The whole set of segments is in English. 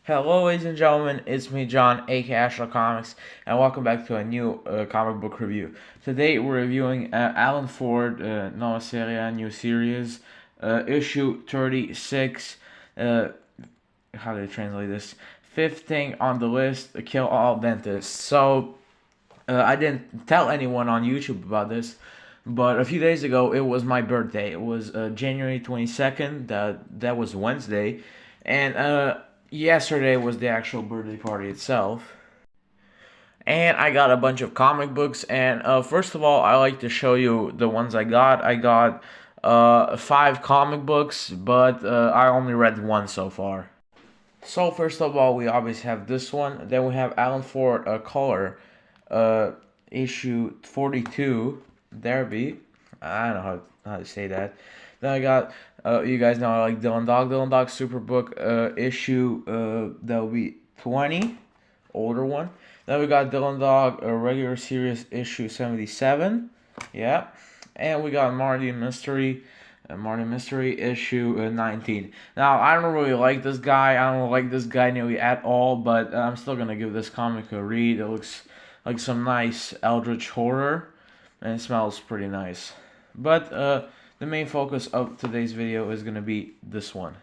Hello, ladies and gentlemen, it's me, John, aka Ashler Comics, and welcome back to a new comic book review. Today, we're reviewing Alan Ford, Nova Serie, new series, issue 36. How do I translate this? Fifth thing on the list: kill all dentists. I didn't tell anyone on YouTube about this, but a few days ago it was my birthday. It was January 22nd. That was Wednesday, and yesterday was the actual birthday party itself. And I got a bunch of comic books. And first of all, I like to show you the ones I got. I got five comic books, but I only read one so far. So first of all, we obviously have this one. Then we have Alan Ford Color, uh, issue 42, Derby. I don't know how to say that. Then I got, you guys know I like Dylan Dog Superbook issue, that will be 20, older one. Then we got Dylan Dog regular series issue 77, yeah. And we got Marty Mystery issue 19. Now, I don't really like this guy. I don't like this guy nearly at all, but I'm still going to give this comic a read. It looks like some nice eldritch horror, and it smells pretty nice. But the main focus of today's video is going to be this one.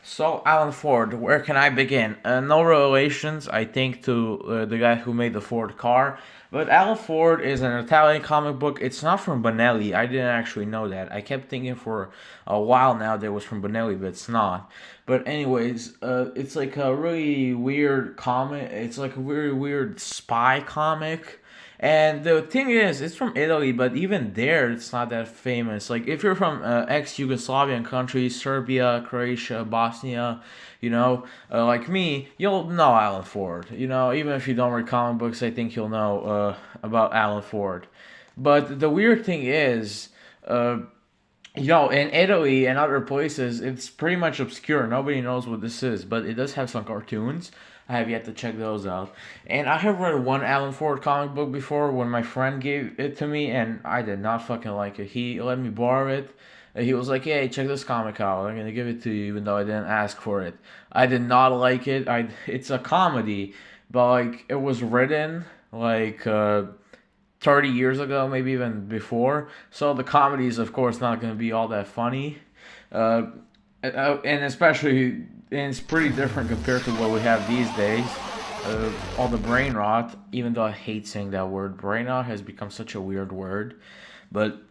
So, Alan Ford, where can I begin? No relations, I think, to the guy who made the Ford car. But Alan Ford is an Italian comic book. It's not from Bonelli. I didn't actually know that. I kept thinking for a while now that it was from Bonelli, but it's not. But anyways, it's like a really weird comic. It's like a very weird spy comic. And the thing is, it's from Italy, but even there, it's not that famous. Like, if you're from ex-Yugoslavian countries, Serbia, Croatia, Bosnia, like me, you'll know Alan Ford. Even if you don't read comic books, I think you'll know about Alan Ford. But the weird thing is, in Italy and other places, it's pretty much obscure. Nobody knows what this is, but it does have some cartoons. I have yet to check those out. And I have read one Alan Ford comic book before when my friend gave it to me, and I did not fucking like it. He let me borrow it. He was like, "Hey, check this comic out. I'm gonna give it to you, even though I didn't ask for it." I did not like it. It's a comedy, but like it was written like 30 years ago, maybe even before. So the comedy is, of course, not gonna be all that funny. Uh, and especially, and it's pretty different compared to what we have these days. All the brain rot, even though I hate saying that word, brain rot has become such a weird word. But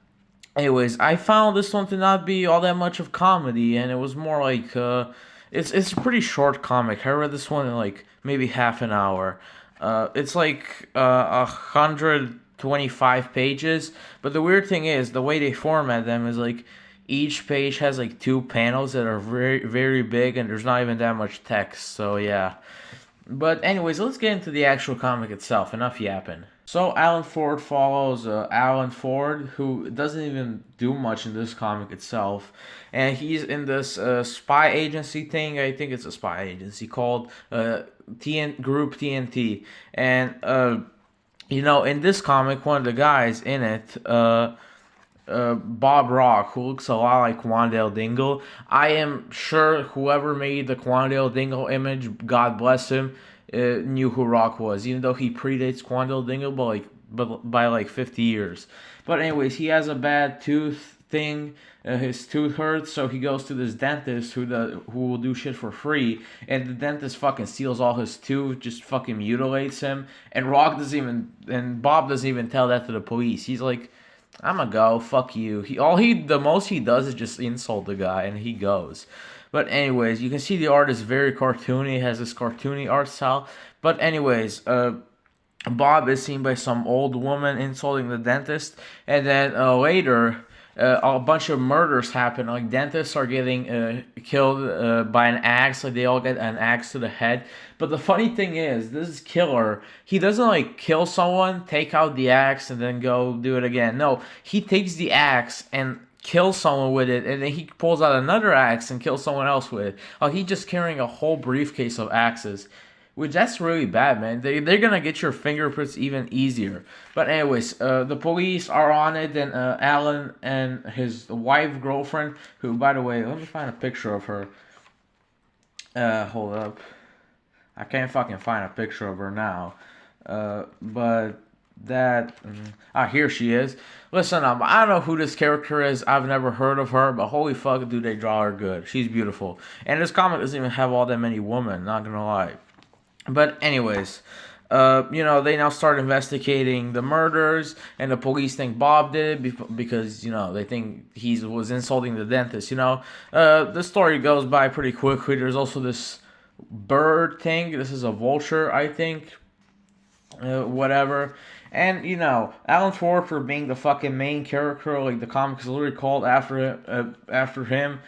anyways, I found this one to not be all that much of comedy, and it was more like it's a pretty short comic. I read this one in like maybe half an hour. It's like 125 pages, but the weird thing is the way they format them is like each page has like two panels that are very very big, and there's not even that much text. So yeah. But anyways, let's get into the actual comic itself. Enough yapping. So Alan Ford follows Alan Ford, who doesn't even do much in this comic itself, and he's in this spy agency thing. I think it's a spy agency called Group TNT, and in this comic, one of the guys in it, Bob Rock, who looks a lot like Quandale Dingle. I am sure whoever made the Quandale Dingle image, God bless him, knew who Rock was, even though he predates Quandale Dingle by like 50 years. But anyways, he has a bad tooth thing. His tooth hurts, so he goes to this dentist who will do shit for free, and the dentist fucking steals all his tooth, just fucking mutilates him, and Bob doesn't even tell that to the police. He's like, "I'ma go, fuck you." The most he does is just insult the guy, and he goes. But anyways, you can see the art is very cartoony, has this cartoony art style. But anyways, Bob is seen by some old woman insulting the dentist, and then later, a bunch of murders happen. Like dentists are getting killed by an axe. Like they all get an axe to the head. But the funny thing is, this killer, he doesn't like kill someone, take out the axe, and then go do it again. No, he takes the axe and kills someone with it, and then he pulls out another axe and kills someone else with it. Like he's just carrying a whole briefcase of axes. Which that's really bad, man. They're gonna get your fingerprints even easier. But anyways, the police are on it, and Alan and his wife, girlfriend, who, by the way, let me find a picture of her. Hold up. I can't fucking find a picture of her now. But that. Here she is. Listen, I don't know who this character is. I've never heard of her, but holy fuck, do they draw her good. She's beautiful. And this comic doesn't even have all that many women, not gonna lie. But, anyways. They now start investigating the murders, and the police think Bob did it because, they think he was insulting the dentist, The story goes by pretty quickly. There's also this bird thing. This is a vulture, I think. Whatever. And, Alan Ford, for being the fucking main character, like the comic is literally called after him.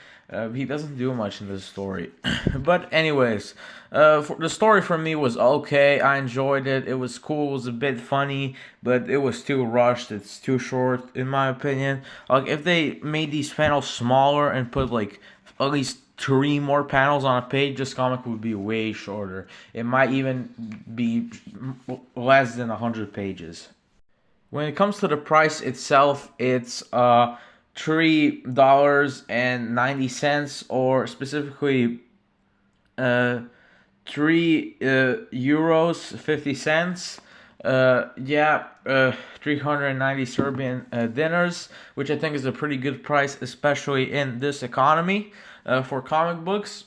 He doesn't do much in this story. But anyways, the story for me was okay. I enjoyed it. It was cool. It was a bit funny, but it was too rushed. It's too short, in my opinion. Like, if they made these panels smaller and put, like, at least 3 more panels on a page, this comic would be way shorter. It might even be less than 100 pages. When it comes to the price itself, it's $3.90, or specifically €3.50. 390 Serbian dinars, which I think is a pretty good price, especially in this economy for comic books.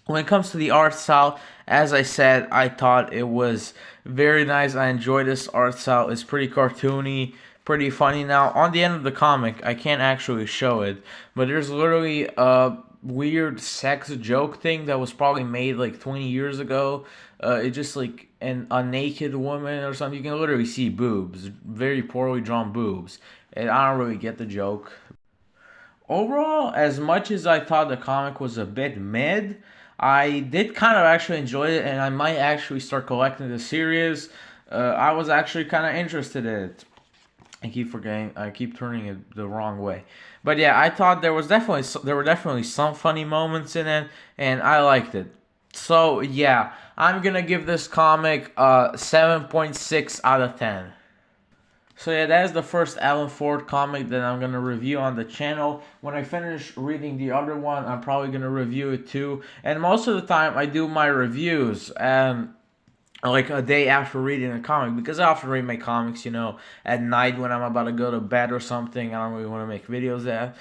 When it comes to the art style, as I said, I thought it was very nice. I enjoyed this art style. It's pretty cartoony, pretty funny. Now, on the end of the comic, I can't actually show it, but there's literally a weird sex joke thing that was probably made like 20 years ago. It's just like a naked woman or something. You can literally see boobs, very poorly drawn boobs, and I don't really get the joke. Overall, as much as I thought the comic was a bit mid, I did kind of actually enjoy it, and I might actually start collecting the series. I was actually kind of interested in it. I keep turning it the wrong way. But yeah, I thought there were definitely some funny moments in it, and I liked it. So yeah, I'm gonna give this comic a 7.6 out of 10. So yeah, that is the first Alan Ford comic that I'm gonna review on the channel. When I finish reading the other one, I'm probably gonna review it too. And most of the time, I do my reviews like a day after reading a comic, because I often read my comics, at night when I'm about to go to bed or something. I don't really want to make videos at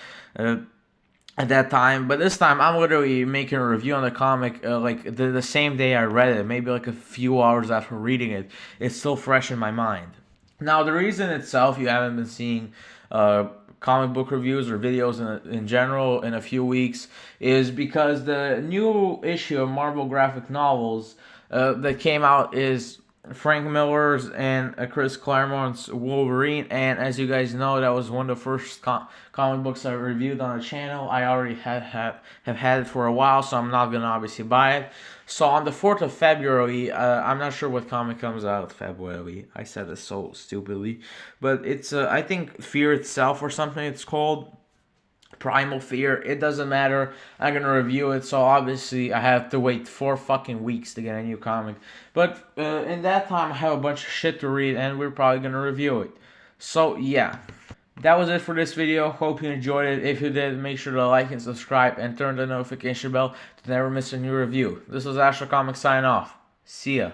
that time. But this time, I'm literally making a review on the comic like the same day I read it, maybe like a few hours after reading it. It's still fresh in my mind. Now, the reason itself you haven't been seeing comic book reviews or videos in general in a few weeks is because the new issue of Marvel graphic novels that came out is Frank Miller's and Chris Claremont's Wolverine, and as you guys know, that was one of the first comic books I reviewed on the channel. I already have had it for a while, so I'm not gonna obviously buy it. So on the 4th of February, I'm not sure what comic comes out February. I said this so stupidly, but it's I think Fear Itself or something it's called. Primal Fear, it doesn't matter. I'm gonna review it, so obviously I have to wait 4 fucking weeks to get a new comic. But in that time, I have a bunch of shit to read, and we're probably gonna review it. So yeah, that was it for this video. Hope you enjoyed it. If you did, make sure to like and subscribe, and turn the notification bell to never miss a new review. This was Astro Comics signing off. See ya.